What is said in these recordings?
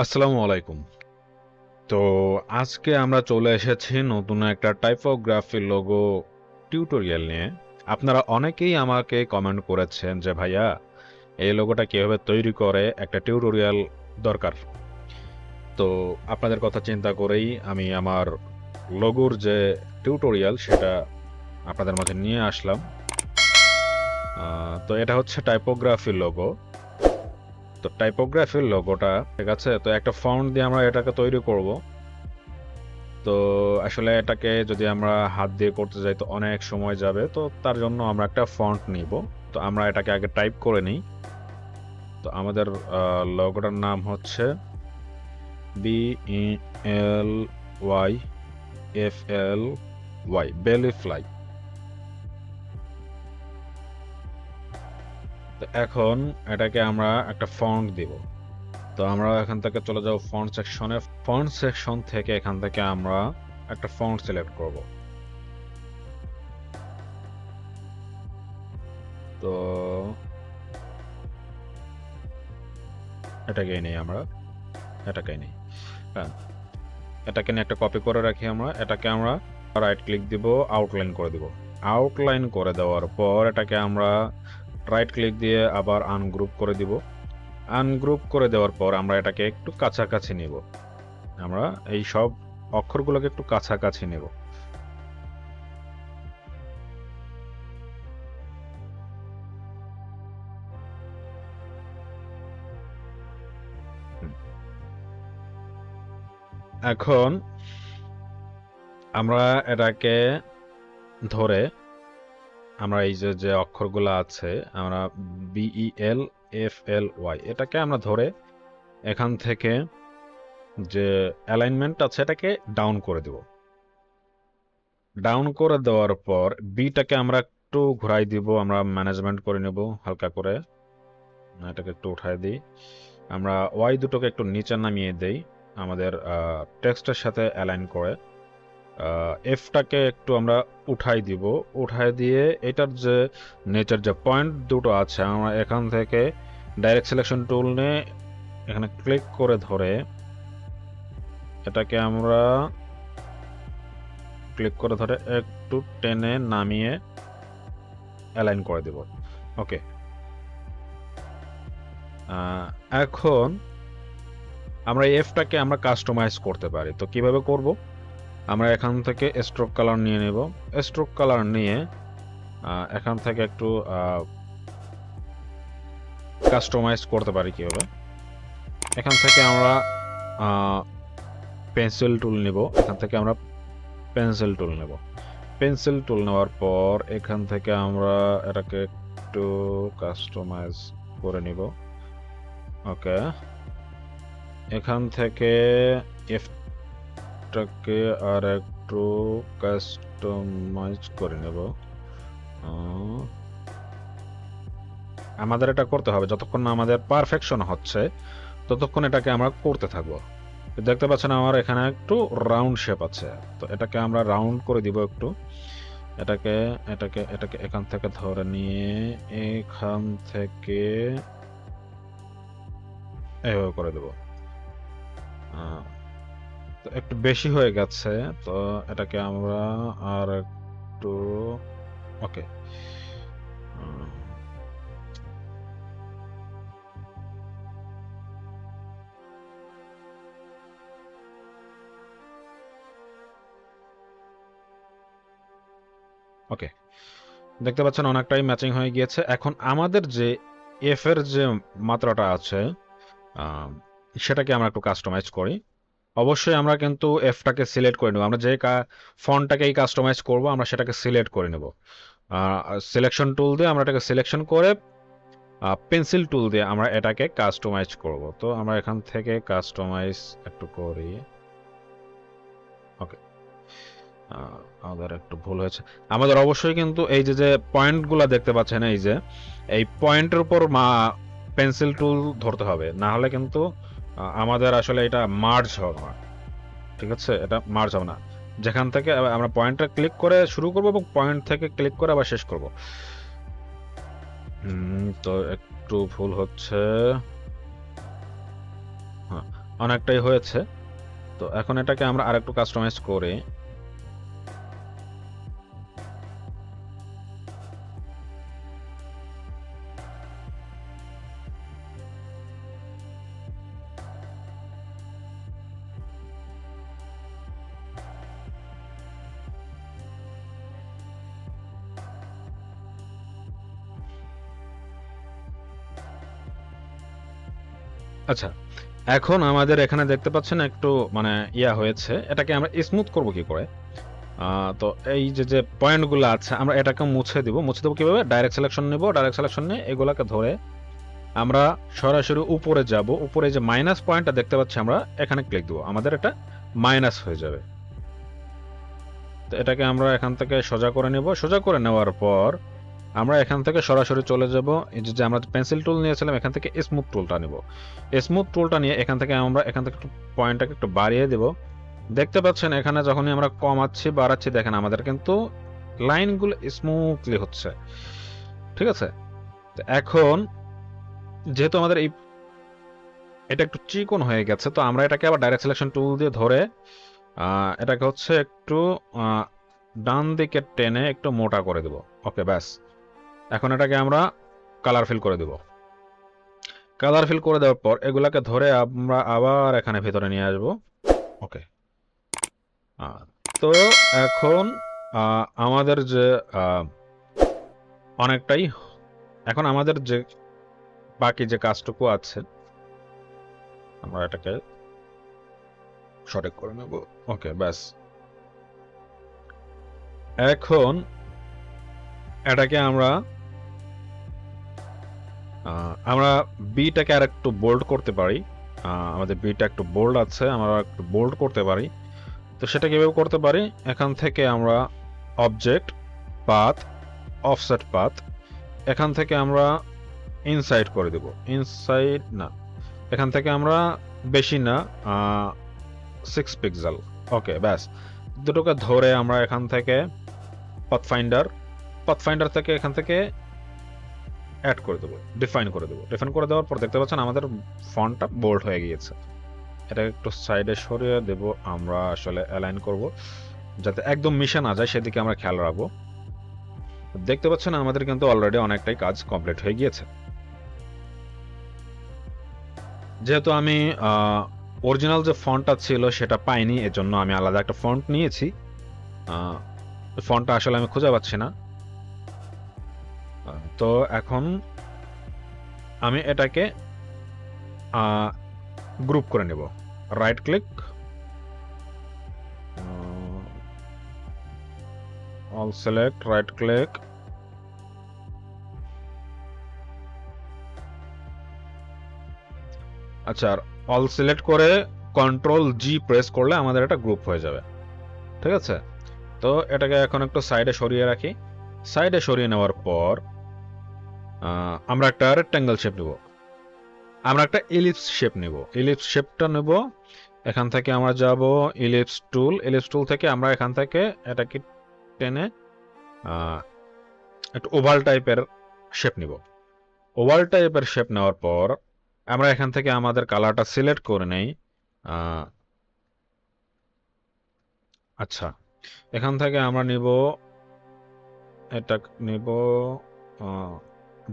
আসসালামু আলাইকুম। তো আজকে আমরা চলে এসেছি নতুন একটা টাইপোগ্রাফি লোগো টিউটোরিয়াল নিয়ে। আপনারা অনেকেই আমাকে কমেন্ট করেছেন যে ভাইয়া এই লোগোটা কিভাবে তৈরি করে একটা টিউটোরিয়াল দরকার। তো আপনাদের কথা চিন্তা করেই আমি আমার লোগোর যে টিউটোরিয়াল সেটা আপনাদের মাঝে নিয়ে আসলাম। তো এটা হচ্ছে টাইপোগ্রাফি লোগো। তো টাইপোগ্রাফির লোগোটা ঠিক আছে, তো একটা ফন্ট দিয়ে আমরা এটাকে তৈরি করব। তো আসলে এটাকে যদি আমরা হাত দিয়ে করতে যাই তো অনেক সময় যাবে, তো তার জন্য আমরা একটা ফন্ট নিব। তো আমরা এটাকে আগে টাইপ করে নিই। তো আমাদের লোগোটার নাম হচ্ছে BELYFLY, বেলি ফ্লাই। তো এখন এটাকে আমরা একটা ফন্ট দিব। তো আমরা এখান থেকে চলে যাব ফন্ট সেকশনে। ফন্ট সেকশন থেকে এখান থেকে আমরা একটা ফন্ট সিলেক্ট করব। তো এটাকেই নেই আমরা, এটাকেই নেই। হ্যাঁ, এটাকে নিয়ে একটা কপি করে রাখি আমরা। এটাকে আমরা রাইট ক্লিক দিব, আউটলাইন করে দিব। আউটলাইন করে দেওয়ার পর এটাকে আমরা রাইট ক্লিক দিয়ে আবার আনগ্রুপ করে দিব। আনগ্রুপ করে দেওয়ার পর আমরা এটাকে একটু কাছাকাছি নিব। আমরা এই সব অক্ষরগুলোকে একটু কাছাকাছি নেব। এখন আমরা এটাকে ধরে আমরা এই যে যে অক্ষরগুলো আছে, আমরা BELFLY এটাকে আমরা ধরে এখান থেকে যে অ্যালাইনমেন্ট আছে এটাকে ডাউন করে দেব। ডাউন করে দেওয়ার পর বিটাকে আমরা একটু ঘুরাই দিব, আমরা ম্যানেজমেন্ট করে নেব হালকা করে। এটাকে একটু উঠাই দিই। আমরা ওয়াই দুটোকে একটু নিচে নামিয়ে দেই আমাদের টেক্সটের সাথে অ্যালাইন করে। এফটাকে একটু আমরা উঠাই দিব। উঠাই দিয়ে এটার যে নেচার যে পয়েন্ট দুটো আছে, আমরা এখান থেকে ডাইরেক্ট সিলেকশন টুল নিয়ে এখানে ক্লিক করে ধরে এটাকে আমরা একটু টেনে নামিয়ে অ্যালাইন করে দেব। ওকে, এখন আমরা এফটাকে আমরা কাস্টমাইজ করতে পারি। তো কিভাবে করব? আমরা এখান থেকে স্ট্রোক কালার নিয়ে নেব। স্ট্রোক কালার নিয়ে এখান থেকে একটু কাস্টমাইজ করতে পারি কিভাবে। এখান থেকে আমরা পেন্সিল টুল নেব। এখান থেকে আমরা পেন্সিল টুল নেব। পেন্সিল টুল নেওয়ার পর এখান থেকে আমরা এটাকে একটু কাস্টমাইজ করে নিব। ওকে, এখান থেকে এফটাকে আর একটু কাস্টমাইজ করে নেব। আমাদের এটা করতে হবে যতক্ষণ না আমাদের পারফেকশন হচ্ছে, ততক্ষণ এটাকে আমরা করতে থাকবো। দেখতে পাচ্ছেন আমার এখানে একটু রাউন্ড শেপ আছে, তো এটাকে আমরা রাউন্ড করে দিব একটু। এটাকে এটাকে এটাকে এখান থেকে ধরে নিয়ে এখান থেকে এভাবে করে দেব। তো একটু বেশি হয়ে গেছে, তো এটাকে আমরা আর একটু ওকে। ওকে, দেখতে পাচ্ছেন অনেকটাই ম্যাচিং হয়ে গিয়েছে। এখন আমাদের যে এফ এর যে মাত্রাটা আছে সেটাকে আমরা একটু কাস্টমাইজ করি। অবশ্যই আমরা কিন্তু এফটাকে সিলেক্ট করে নেব। আমরা যে ফন্টটাকেই কাস্টমাইজ করব আমরা সেটাকে সিলেক্ট করে নেব। সিলেকশন টুল দিয়ে আমরা এটাকে সিলেকশন করে পেন্সিল টুল দিয়ে আমরা এটাকে কাস্টমাইজ করব। তো আমরা এখান থেকে কাস্টমাইজ একটু করি। ওকে, আমাদের একটু ভুল হয়েছে। আমাদের অবশ্যই কিন্তু এই যে যে পয়েন্টগুলো দেখতে পাচ্ছেন, এই যে এই পয়েন্টের উপর পেন্সিল টুল ধরতে হবে, না হলে কিন্তু আমাদের আসলে এটা মার্জ হবে না। ঠিক আছে, এটা মার্জ হবে না। যেখান থেকে আমরা পয়েন্টটা ক্লিক করে শুরু করব এবং পয়েন্ট থেকে ক্লিক করে আবার শেষ করব। তো একটু ভুল হচ্ছে। হ্যাঁ, অনেকটাই হয়েছে। তো এখন এটাকে আমরা আরেকটু কাস্টমাইজ করে আচ্ছা, এখন আমাদের এখানে দেখতে পাচ্ছেন একটু মানে হয়েছে। এটাকে আমরা স্মুথ করব কি করে? তো এই যে পয়েন্টগুলো আছে আমরা এটাকে মুছে দিব। মুছে দেবো কিভাবে? ডাইরেক্ট সিলেকশন নেব। ডাইরেক্ট সিলেকশন নিয়ে এগুলাকে ধরে আমরা সরাসরি উপরে যাব। উপরে যে মাইনাস পয়েন্টটা দেখতে পাচ্ছি আমরা এখানে ক্লিক দেবো। আমাদের এটা মাইনাস হয়ে যাবে। তো এটাকে আমরা এখান থেকে সোজা করে নেব। সোজা করে নেওয়ার পর আমরা এখান থেকে সরাসরি চলে যাব এই যে আমরা পেন্সিল টুল নিয়েছিলাম এখান থেকে স্মুথ টুলটা নেব। স্মুথ টুলটা নিয়ে এখান থেকে আমরা এখান থেকে একটু পয়েন্টটাকে একটু বাড়িয়ে দেব। দেখতে পাচ্ছেন এখানে যখনই আমরা কমাচ্ছি বাড়াচ্ছি দেখেন আমাদের কিন্তু লাইনগুলো স্মুথলি হচ্ছে। ঠিক আছে? তো এখন যেহেতু আমাদের এটা একটু চিকন হয়ে গেছে, তো আমরা এটাকে আবার ডাইরেক্ট সিলেকশন টুল দিয়ে ধরে এটাকে হচ্ছে একটু ডান দিকে টেনে একটু মোটা করে দেব। ওকে, ব্যাস। এখন এটাকে আমরা কালার ফিল করে দেব। কালার ফিল করে দেওয়ার পর এগুলাকে ধরে আমরা আবার এখানে ভেতরে নিয়ে আসব। ওকে, তো এখন আমাদের যে অনেকটাই এখন আমাদের যে বাকি যে কাজটুকু আছে আমরা এটাকে সঠিক করে নেব। ওকে, ব্যাস। এখন এটাকে আমরা বিটাকে আর একটু বোল্ড করতে পারি। আমাদের বিটা একটু বোল্ড আছে, আমরা একটু বোল্ড করতে পারি। তো সেটা কিভাবে করতে পারি? এখান থেকে আমরা অবজেক্ট, পাথ, অফসেট পাথ, এখান থেকে আমরা ইনসাইড করে দেব। ইনসাইড না, এখান থেকে আমরা বেশি না 6 পিক্সেল। ওকে, ব্যাস। দুটোকে ধরে আমরা এখান থেকে পাথফাইন্ডার থেকে এখান থেকে অ্যাড করে দেবো, ডিফাইন করে দেবো। ডিফাইন করে দেওয়ার পর দেখতে পাচ্ছেন আমাদের ফন্টটা বোল্ড হয়ে গিয়েছে। এটা একটু সাইডে সরিয়ে দেব, আমরা আসলে অ্যালাইন করব যাতে একদম মিশে না যায়, সেদিকে আমরা খেয়াল রাখবো। দেখতে পাচ্ছেন আমাদের কিন্তু অলরেডি অনেকটাই কাজ কমপ্লিট হয়ে গিয়েছে। যেহেতু আমি অরিজিনাল যে ফন্টটা ছিল সেটা পাইনি, এজন্য আমি আলাদা একটা ফন্ট নিয়েছি। ফন্টটা আসলে আমি খুঁজে পাচ্ছি না। তো এখন আমি এটাকে গ্রুপ করে নেব। Right click, all select, right click, আচ্ছা, অল সিলেক্ট করে কন্ট্রোল জি প্রেস করলে আমাদের এটা গ্রুপ হয়ে যাবে। ঠিক আছে? তো এটাকে এখন একটু সাইডে সরিয়ে রাখি। সাইডে সরিয়ে নেওয়ার পর আমরা একটা রেক্ট্যাঙ্গেল শেপ নেব। আমরা একটা ইলিপস শেপ নেব। ইলিপস শেপটা নেব, এখান থেকে আমরা যাব ইলিপস টুল থেকে আমরা এখান থেকে এটাকে টেনে একটু ওভাল টাইপের শেপ নিব। ওভাল টাইপের শেপ নেওয়ার পর আমরা এখান থেকে আমাদের কালারটা সিলেক্ট করে নেই। আচ্ছা, এখান থেকে আমরা নিব, এটা নিব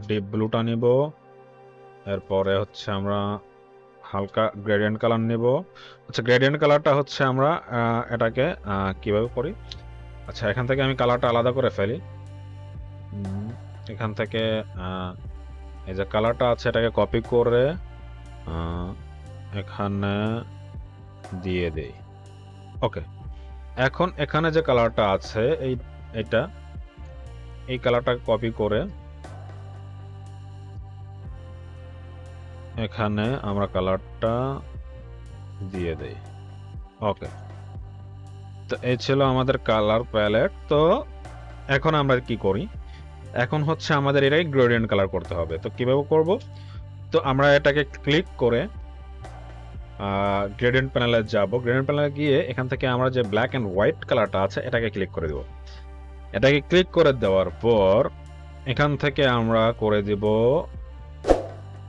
ডিপ ব্লুটা নিব। এরপরে হচ্ছে আমরা হালকা গ্রেডিয়েন্ট কালার নেব। আচ্ছা, গ্রেডিয়েন্ট কালারটা হচ্ছে আমরা এটাকে কিভাবে করি? আচ্ছা, এখান থেকে আমি কালারটা আলাদা করে ফেলি। এখান থেকে এই যে কালারটা আছে এটাকে কপি করে এখানে দিয়ে দেই। ওকে, এখন এখানে যে কালারটা আছে এই কালারটা কপি করে এখানে আমরা কালারটা দিয়ে দেই। ওকে, তো এই ছিল আমাদের কালার প্যালেট। তো এখন আমরা কি করি? এখন হচ্ছে আমাদের এটাকে গ্রেডিয়েন্ট কালার করতে হবে। তো কিভাবে করব? তো আমরা এটাকে ক্লিক করে গ্রেডিয়েন্ট প্যানেলে যাব। গ্রেডিয়েন্ট প্যানেলে গিয়ে এখান থেকে আমরা যে ব্ল্যাক অ্যান্ড হোয়াইট কালারটা আছে এটাকে ক্লিক করে দেব। এটাকে ক্লিক করে দেওয়ার পর এখান থেকে আমরা করে দেব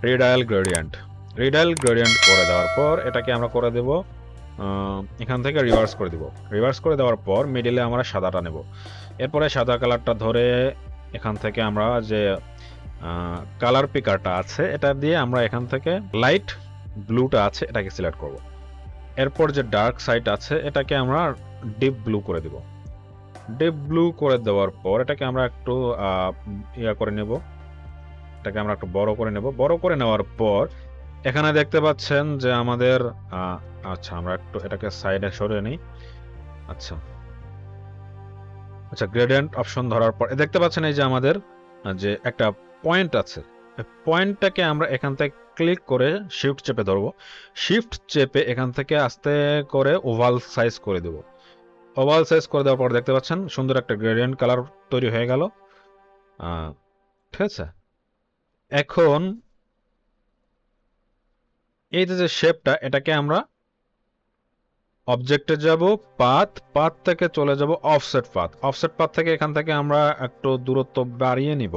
রেডিয়াল গ্রেডিয়েন্ট। রিডাইল গ্রেডিয়েন্ট করে দেওয়ার পর এটাকে আমরা করে দেব এখান থেকে রিভার্স করে দিব। রিভার্স করে দেওয়ার পর মিডিলে আমরা সাদাটা নেব। এরপরে সাদা কালারটা ধরে এখান থেকে আমরা যে কালার পিকারটা আছে এটা দিয়ে আমরা এখান থেকে লাইট ব্লুটা আছে এটাকে সিলেক্ট করব। এরপর যে ডার্ক সাইড আছে এটাকে আমরা ডিপ ব্লু করে দেব। ডিপ ব্লু করে দেওয়ার পর এটাকে আমরা একটু ইয়া করে নেব, এটাকে আমরা একটু বড় করে নেব। বড় করে নেওয়ার পর এখানে দেখতে পাচ্ছেন যে আমাদের আচ্ছা আমরা একটু এটাকে সাইডে সরিয়ে নিই। আচ্ছা আচ্ছা গ্রেডিয়েন্ট অপশন ধরার পর দেখতে পাচ্ছেন এই যে আমাদের যে একটা পয়েন্ট আছে, পয়েন্টটাকে আমরা এখান থেকে ক্লিক করে শিফট চেপে ধরবো। শিফট চেপে এখান থেকে আস্তে করে ওভাল সাইজ করে দেব। ওভাল সাইজ করে দেওয়ার পর দেখতে পাচ্ছেন সুন্দর একটা গ্রেডিয়েন্ট কালার তৈরি হয়ে গেল। ঠিক আছে, এখন এই যে শেপটা এটাকে আমরা অবজেক্টে যাব, পাথ থেকে চলে যাব অফসেট পাথ। অফসেট পাথ থেকে এখান থেকে আমরা একটু দূরত্ব বাড়িয়ে নিব,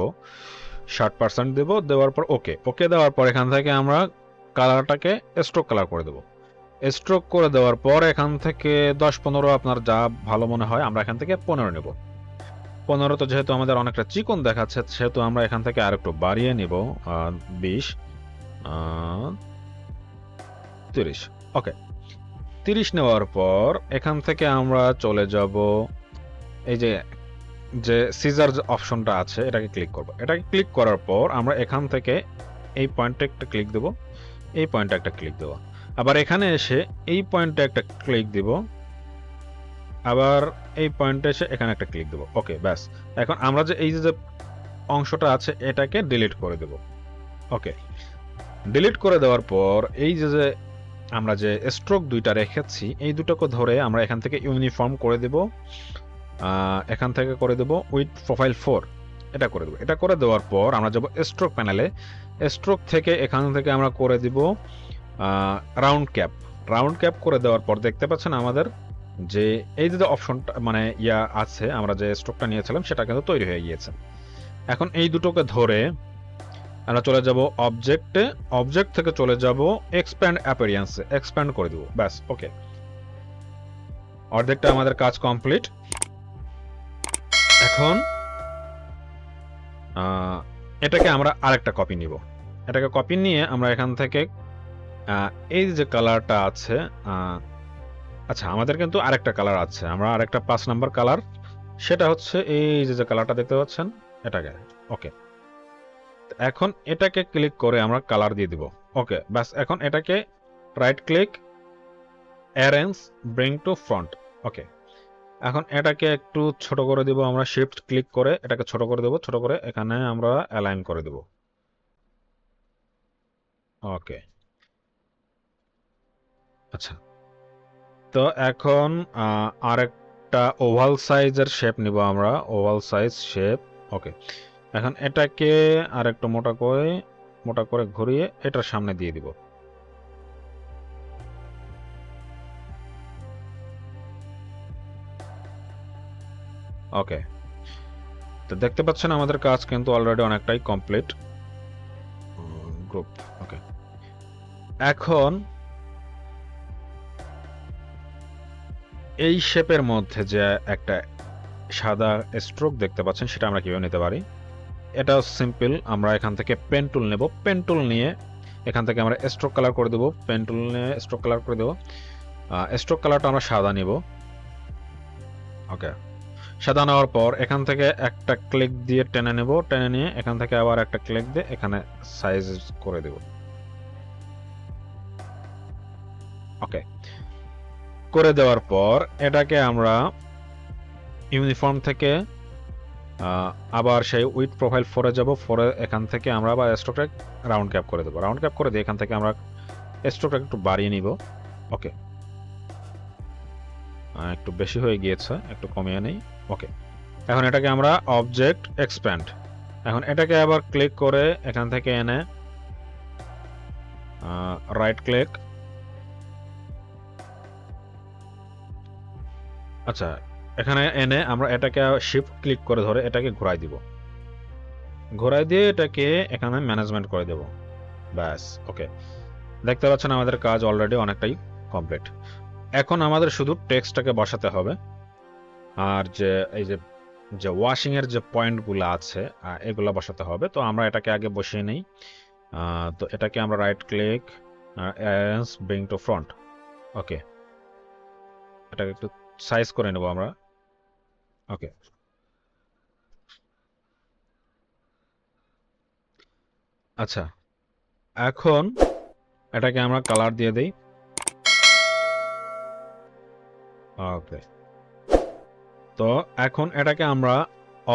60% দেব। দেওয়ার পর ওকে দেওয়ার পর এখান থেকে আমরা কালারটাকে স্ট্রোক কালার করে দেব। স্ট্রোক করে দেওয়ার পর এখান থেকে 10-15 আপনার যা ভালো মনে হয়, আমরা এখান থেকে 15 নেব। 15 তো যেহেতু আমাদের অনেকটা চিকন দেখাচ্ছে সেহেতু আমরা এখান থেকে আর একটু বাড়িয়ে নিব, 20 30। ওকে, 30 নেওয়ার পর এখান থেকে আমরা চলে যাব এই যে সিজার অপশনটা আছে এটাকে ক্লিক করব। এটাকে ক্লিক করার পর আমরা এখান থেকে এই পয়েন্টে একটা ক্লিক দেব, এই পয়েন্টে একটা ক্লিক দেব, আবার এখানে এসে এই পয়েন্টে একটা ক্লিক দিব, আবার এই পয়েন্টে এসে এখানে একটা ক্লিক দেব। ওকে, ব্যাস। এখন আমরা যে এই যে অংশটা আছে এটাকে ডিলিট করে দেব। ওকে, ডিলিট করে দেওয়ার পর এই যে আমরা যে স্ট্রোক দুইটা রেখেছি এই দুটোকে ধরে আমরা এখান থেকে ইউনিফর্ম করে দেব। এখান থেকে করে দেব উইথ প্রোফাইল 4, এটা করে দেব। এটা করে দেওয়ার পর আমরা যাব স্ট্রোক প্যানেলে। স্ট্রোক থেকে এখান থেকে আমরা করে দিব রাউন্ড ক্যাপ। রাউন্ড ক্যাপ করে দেওয়ার পর দেখতে পাচ্ছেন আমাদের যে এই যে অপশনটা মানে ইয়া আছে, আমরা যে স্ট্রোকটা নিয়েছিলাম সেটা কিন্তু তৈরি হয়ে গিয়েছে। এখন এই দুটোকে ধরে আমরা চলে যাব অবজেক্টে, অবজেক্ট থেকে চলে যাব এক্সপ্যান্ড অ্যাপিয়ারেন্সে, এক্সপ্যান্ড করে দেব। ব্যাস, ওকে, অর্ধেকটা আমাদের কাজ কমপ্লিট। এখন এটাকে আমরা আরেকটা কপি নিব। এটাকে কপি নিয়ে আমরা এখান থেকে এই যে কালারটা আছে, আচ্ছা আমাদের কিন্তু আরেকটা কালার আছে, আমরা আরেকটা 5 নাম্বার কালার, সেটা হচ্ছে এই যে কালারটা দেখতে পাচ্ছেন এটাকে। ওকে, এখন এটাকে ক্লিক করে আমরা কালার দিয়ে দিব। ওকে, ব্যাস। এখন এটাকে right click, arrange, bring to front. Okay, এখন এটাকে একটু ছোট করে দিব, আমরা শিফট ক্লিক করে এটাকে ছোট করে দেব। ছোট করে এখানে আমরা অ্যালাইন করে দেব। ওকে, আচ্ছা, তো এখন আরেকটা ওভাল সাইজের শেপ নিব আমরা, ওভাল সাইজ শেপ। ওকে, এখন এটাকে আরেকটু মোটা করে ঘুরিয়ে এটার সামনে দিয়ে দিব। ওকে, তো দেখতে পাচ্ছেন আমাদের কাজ কিন্তু অলরেডি অনেকটাই কমপ্লিট। গ্রুপ। ওকে, এখন এই শেপের মধ্যে যে একটা সাদা স্ট্রোক দেখতে পাচ্ছেন সেটা আমরা কিভাবে নিতে পারি, এটা সিম্পল। আমরা এখান থেকে পেন টুল নেব, পেন টুল নিয়ে এখান থেকে আমরা স্ট্রোক কালার করে দেব। পেন টুল নিয়ে স্ট্রোক কালার করে দেব। স্ট্রোক কালারটা আমরা সাদা নিব। ওকে, সাদা নেওয়ার পর এখান থেকে একটা ক্লিক দিয়ে টেনে নেব, টেনে নিয়ে এখান থেকে আবার একটা ক্লিক দিয়ে এখানে সাইজ করে দেব। ওকে, করে দেওয়ার পর এটাকে আমরা ইউনিফর্ম থেকে আবার সেই উইথ প্রোফাইল 4 এ যাব। 4 এখান থেকে আমরা আবার স্ট্রোকটা রাউন্ড ক্যাপ করে দেব। রাউন্ড ক্যাপ করে দিয়ে এখান থেকে আমরা স্ট্রোকটা একটু বাড়িয়ে নিব। ওকে, একটু বেশি হয়ে গিয়েছে, একটু কমিয়ে নেই। ওকে, এখন এটাকে আমরা অবজেক্ট এক্সপ্যান্ড, এখন এটাকে আবার ক্লিক করে এখান থেকে এনে রাইট ক্লিক, আচ্ছা এখানে এনে আমরা এটাকে শিফট ক্লিক করে ধরে এটাকে ঘোরাই দিব। ঘোরাই দিয়ে এটাকে এখানে ম্যানেজমেন্ট করে দেব। ব্যাস, ওকে, দেখতে পাচ্ছেন আমাদের কাজ অলরেডি অনেকটাই কমপ্লিট। এখন আমাদের শুধু টেক্সটটাকে বসাতে হবে, আর যে এই যে যে ওয়াশিং এর যে পয়েন্টগুলো আছে এগুলো বসাতে হবে। তো আমরা এটাকে আগে বসিয়ে নেই। তো এটাকে আমরা right click, arrange bring to front. Okay, এটাকে একটু সাইজ করে নেব আমরা। ওকে, আচ্ছা, এখন এটাকে আমরা কালার দিয়ে দেই। ওকে, তো এখন এটাকে আমরা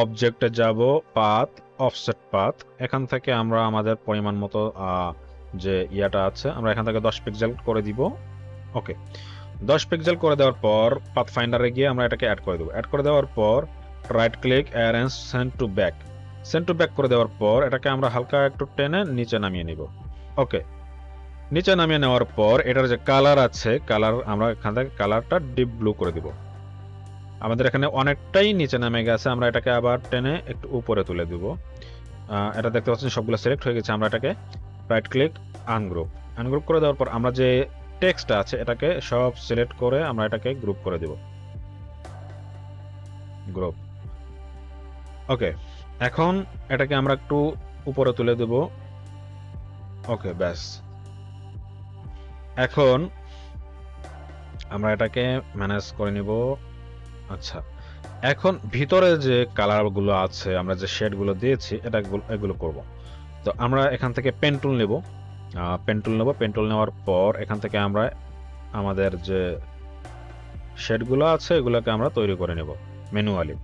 অবজেক্টে যাব, পাথ, অফসেট পাথ। এখান থেকে আমরা আমাদের পরিমাণ মতো যে ইয়াটা আছে আমরা এখান থেকে 10 পিক্সেল করে দিব। ওকে, 10 পিক্সেল করে দেওয়ার পর পাথ ফাইন্ডারে গিয়ে আমরা এটাকে অ্যাড করে দেবো। অ্যাড করে দেওয়ার পর right click, arrange, send to back. Send to back করে দেওয়ার পর এটাকে আমরা হালকা একটু টেনে নিচে নামিয়ে নিব। ওকে, নিচে নামিয়ে নেওয়ার পর এটার যে কালার আছে, কালার আমরা এখান থেকে কালারটা ডিপ ব্লু করে দিব। আমাদের এখানে অনেকটাই নিচে নামে গেছে, আমরা এটাকে আবার টেনে একটু উপরে তুলে দিব। এটা দেখতে পাচ্ছেন সবগুলো সিলেক্ট হয়ে গেছে। আমরা এটাকে রাইট ক্লিক, আনগ্রুপ। আনগ্রুপ করে দেওয়ার পর আমরা যে টেক্সট আছে এটাকে সব সিলেক্ট করে আমরা এটাকে গ্রুপ করে দিব। গ্রুপ। ওকে, এখন এটাকে আমরা একটু উপরে তুলে দেব। ওকে, ব্যাস। এখন আমরা এটাকে ম্যানেজ করে নিব। আচ্ছা, এখন ভিতরে যে কালারগুলো আছে, আমরা যে শেডগুলো দিয়েছি এগুলো করব। তো আমরা এখান থেকে পেন টুল নেব। পেন টুল নেওয়ার পর এখান থেকে আমরা আমাদের যে শেডগুলো আছে এগুলোকে আমরা তৈরি করে নেব ম্যানুয়ালি।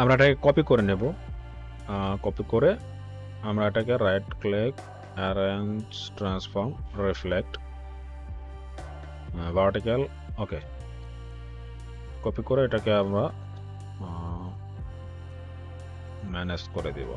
আমরা এটাকে কপি করে নেব। কপি করে আমরা এটাকে right click, arrange, transform, reflect, vertical. Okay, copy করে এটাকে আমরা ম্যানেজ করে দিব।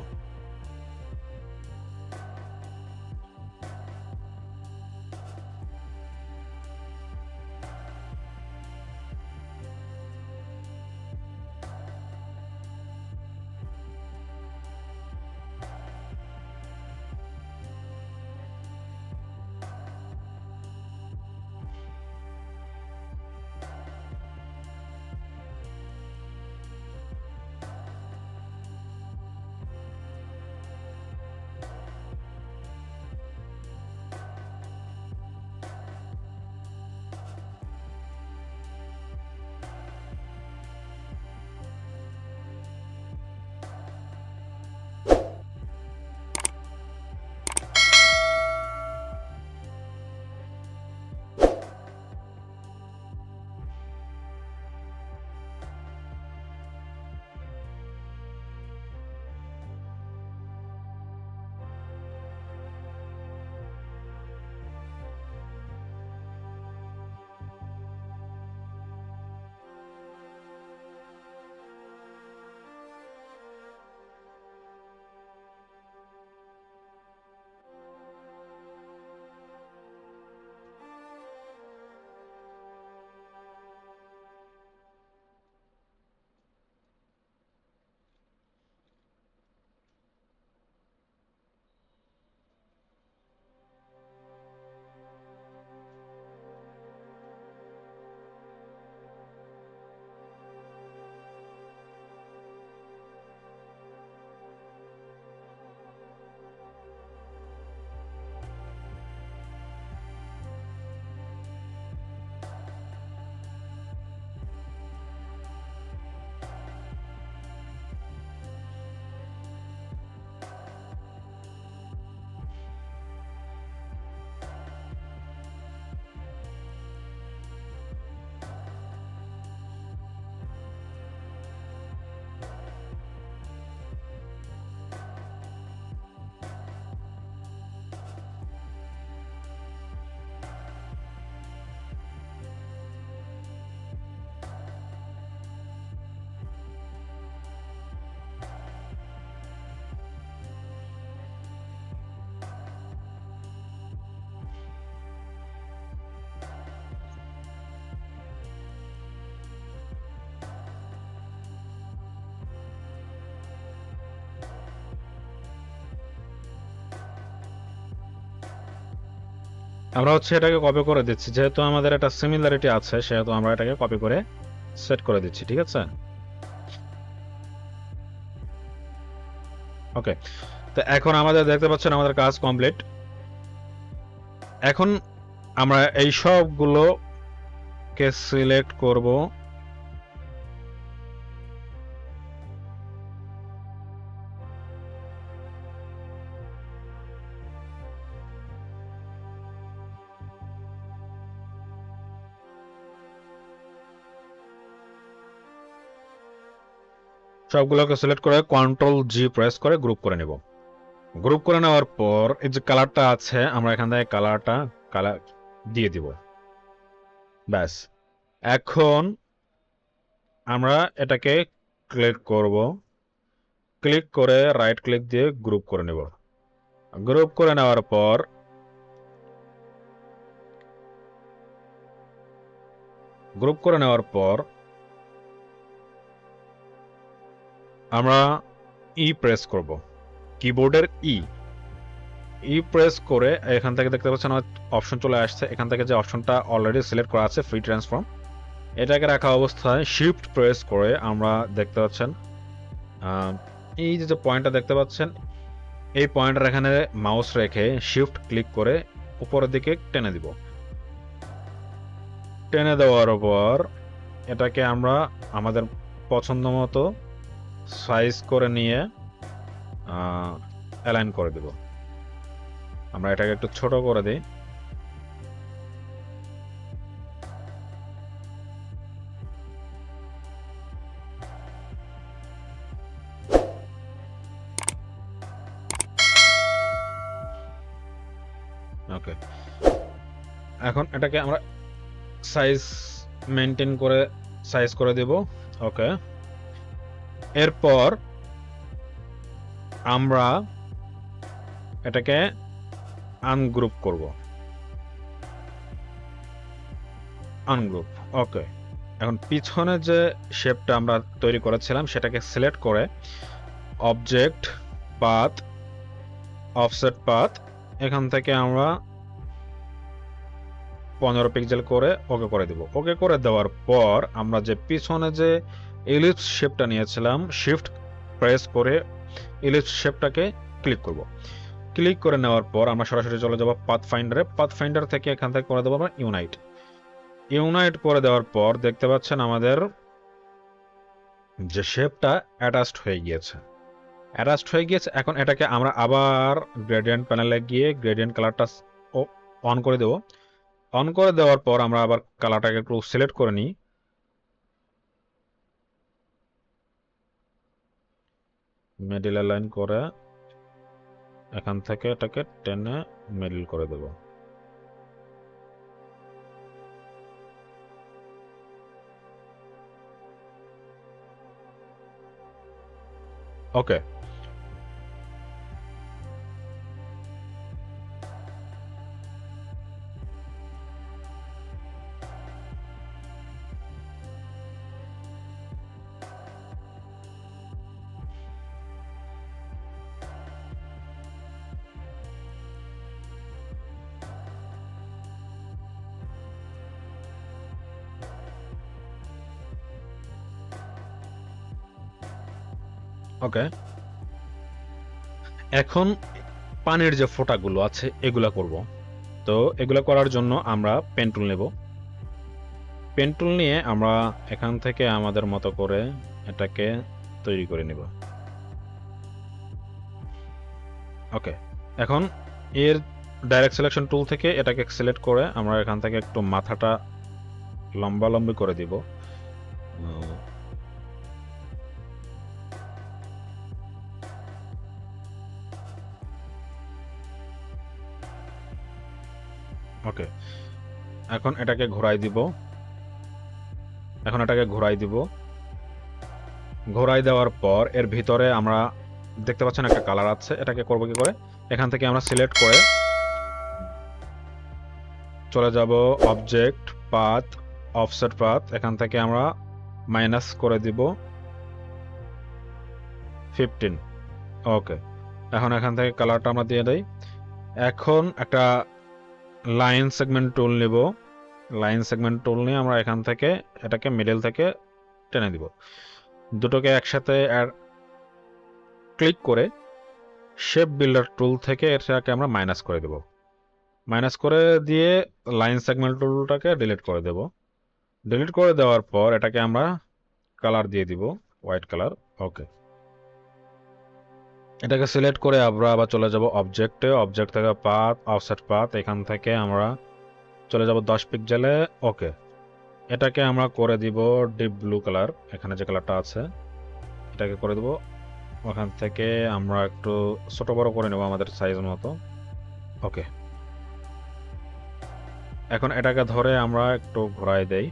আমরা হচ্ছে এটাকে কপি করে দিচ্ছি, যেহেতু আমাদের একটা সিমিলারিটি আছে সেহেতু আমরা এটাকে কপি করে সেট করে দিচ্ছি, ঠিক আছে। ওকে, তো এখন আমাদের দেখতে পাচ্ছেন আমাদের কাজ কমপ্লিট। এখন আমরা এই সবগুলোকে সিলেক্ট করব, সবগুলোকে সিলেক্ট করে কন্ট্রোল জি প্রেস করে গ্রুপ করে নেব। গ্রুপ করে নেওয়ার পর এই যে কালারটা আছে আমরা এখান থেকে কালার দিয়ে দিব, ব্যাস। এখন আমরা এটাকে ক্লিক করব, ক্লিক করে রাইট ক্লিক দিয়ে গ্রুপ করে নেব। গ্রুপ করে নেওয়ার পর আমরা প্রেস করব, কিবোর্ডের প্রেস করে এখান থেকে দেখতে পাচ্ছেন আমার অপশন চলে আসছে। এখান থেকে যে অপশনটা অলরেডি সিলেক্ট করা আছে ফ্রি ট্রান্সফর্ম, এটাকে রাখা অবস্থায় শিফট প্রেস করে আমরা দেখতে পাচ্ছেন এই যে পয়েন্টটা দেখতে পাচ্ছেন, এই পয়েন্টের এখানে মাউস রেখে শিফট ক্লিক করে উপরের দিকে টেনে দিব। টেনে দেওয়ার পর এটাকে আমরা আমাদের পছন্দ মতো সাইজ করে নিয়ে অ্যালাইন করে দেব। আমরা এটাকে একটু ছোট করে দিই। ওকে, এখন এটাকে আমরা সাইজ মেনটেন করে সাইজ করে দেব। ওকে, এরপর আমরা এটাকে আনগ্রুপ করব, আনগ্রুপ। ওকে, এখন পিছনে যে শেপটা আমরা তৈরি করেছিলাম সেটাকে সিলেক্ট করে অবজেক্ট পাথ, অফসেট পাথ, এখান থেকে আমরা 15 পিক্সেল করে ওকে করে দেব। ওকে করে দেওয়ার পর আমরা যে পিছনে যে এলিপস শেপটা নিয়েছিলাম শিফট প্রেস করে এলিপস শেপটাকে ক্লিক করব। ক্লিক করে নেওয়ার পর আমরা সরাসরি চলে যাব পাথফাইন্ডারে। পাথফাইন্ডার থেকে এখান থেকে করে দেবো আমরা ইউনাইট করে দেওয়ার পর দেখতে পাচ্ছেন আমাদের যে শেপটা অ্যাটাচড হয়ে গিয়েছে। এখন এটাকে আমরা আবার গ্রেডিয়েন্ট প্যানেলে গিয়ে গ্রেডিয়েন্ট কালারটা অন করে দেব। অন করে দেওয়ার পর আমরা আবার কালারটাকে একটু সিলেক্ট করে নিই, মিডল লাইন করে এখান থেকে এটাকে টেনে মিডল করে দেব। ওকে, ওকে, এখন পানির যে ফোঁটাগুলো আছে এগুলা করব। তো এগুলা করার জন্য আমরা পেন টুল নেব। পেন টুল নিয়ে আমরা এখান থেকে আমাদের মতো করে এটাকে তৈরি করে নেব। ওকে, এখন এর ডাইরেক্ট সিলেকশন টুল থেকে এটাকে সিলেক্ট করে আমরা এখান থেকে একটু মাথাটা লম্বালম্বি করে দিব। ওকে, এখন এটাকে ঘোরাই দিব। ঘোরাই দেওয়ার পর এর ভিতরে আমরা দেখতে পাচ্ছেন একটা কালার আছে, এটাকে করব কি করে, এখান থেকে আমরা সিলেক্ট করে চলে যাব অবজেক্ট পাথ, অফসেট পাথ, এখান থেকে আমরা মাইনাস করে দিব 15। ওকে, এখন এখান থেকে কালারটা আমরা দিয়ে দেই। এখন একটা লাইন সেগমেন্ট টুল নিব। লাইন সেগমেন্ট টুল নিয়ে আমরা এখান থেকে এটাকে মিডল থেকে টেনে দিব। দুটোকে একসাথে ক্লিক করে শেপ বিল্ডার টুল থেকে এটাকে আমরা মাইনাস করে দেব। মাইনাস করে দিয়ে লাইন সেগমেন্ট টুলটাকে ডিলিট করে দেব। ডিলিট করে দেওয়ার পর এটাকে আমরা কালার দিয়ে দিব, হোয়াইট কালার। ওকে, এটাকে সিলেক্ট করে আমরা আবার চলে যাব অবজেক্টে। অবজেক্ট থেকে পাথ, অফসেট পাথ, এখান থেকে আমরা চলে যাব 10 পিক্সেলে। ওকে, এটাকে আমরা করে দিব ডিপ ব্লু কালার। এখানে যে কালারটা আছে এটাকে করে দেব। ওখান থেকে আমরা একটু ছোট বড় করে নেব আমাদের সাইজ মতো। ওকে, এখন এটাকে ধরে আমরা একটু ঘোরাই দেই।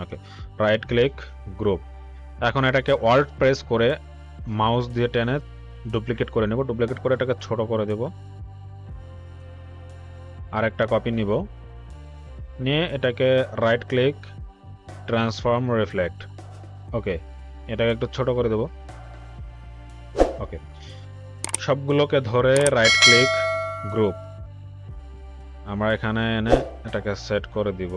ওকে, রাইট ক্লিক, গ্রুপ। এখন এটাকে অল্ট প্রেস করে মাউস দিয়ে টেনে ডুপ্লিকেট করে নেব। ডুপ্লিকেট করে এটাকে ছোট করে দেব। আর একটা কপি নিব, নিয়ে এটাকে রাইট ক্লিক, ট্রান্সফর্ম, রিফ্লেক্ট। ওকে, এটাকে একটু ছোট করে দেব। ওকে, সবগুলোকে ধরে রাইট ক্লিক, গ্রুপ। আমরা এখানে এনে এটাকে সেট করে দিব।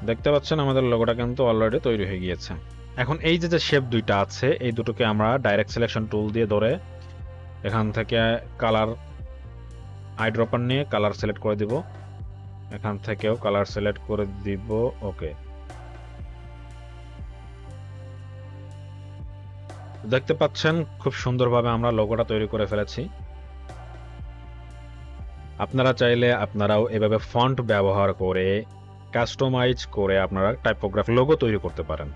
দেখতে পাচ্ছেন আমাদের লোগোটা কিন্তু অলরেডি তৈরি হয়ে গিয়েছে। এখন এই যে শেপ দুইটা আছে, এই দুটোকে আমরা ডাইরেক্ট সিলেকশন টুল দিয়ে ধরে এখান থেকে কালার আইড্রপার নিয়ে কালার সিলেক্ট করে দিব। এখান থেকেও কালার সিলেক্ট করে দিব। ওকে, দেখতে পাচ্ছেন খুব সুন্দরভাবে আমরা লোগোটা তৈরি করে ফেলেছি। আপনারা চাইলে আপনারাও এভাবে ফন্ট ব্যবহার করে কাস্টমাইজ করে আপনারা টাইপোগ্রাফি লোগো তৈরি করতে পারেন।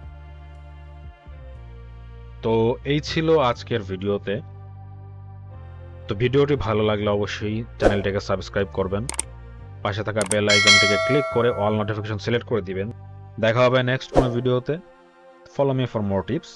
তো এই ছিল আজকের ভিডিওতে। তো ভিডিওটি ভালো লাগলে অবশ্যই চ্যানেলটিকে সাবস্ক্রাইব করবেন, পাশে থাকা বেল আইকনটিকে ক্লিক করে অল নোটিফিকেশন সিলেক্ট করে দিবেন। দেখা হবে নেক্সট কোনো ভিডিওতে। Follow me for more tips.